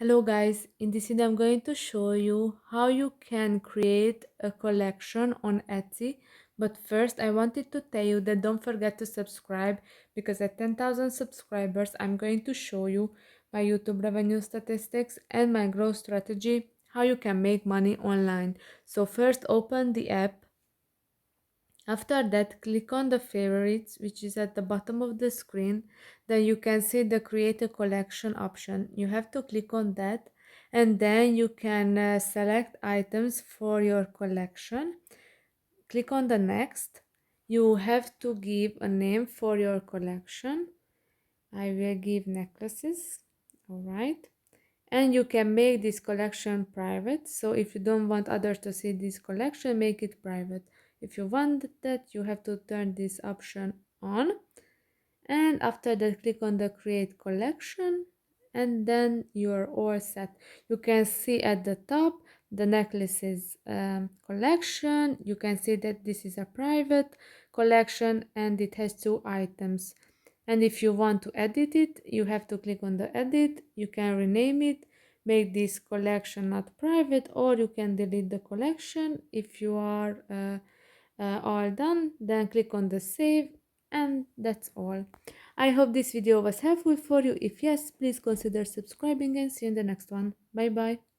Hello guys, in this video I'm going to show you how you can create a collection on Etsy. But first I wanted to tell you that don't forget to subscribe, because at 10,000 subscribers I'm going to show you my YouTube revenue statistics and my growth strategy, how you can make money online. So first open the app. After that, click on the favorites, which is at the bottom of the screen. Then you can see the create a collection option. You have to click on that, and then you can select items for your collection. Click on the next. You have to give a name for your collection. I will give necklaces. All right. And you can make this collection private. So if you don't want others to see this collection, make it private. If you want that, you have to turn this option on. And after that, click on the create collection, and then you're all set. You can see at the top the necklaces collection. You can see that this is a private collection and it has 2 items. And if you want to edit it, you have to click on the edit. You can rename it, make this collection not private, or you can delete the collection. If you are all done, then click on the save, and that's all. I hope this video was helpful for you. If yes, please consider subscribing, and see you in the next one. Bye bye.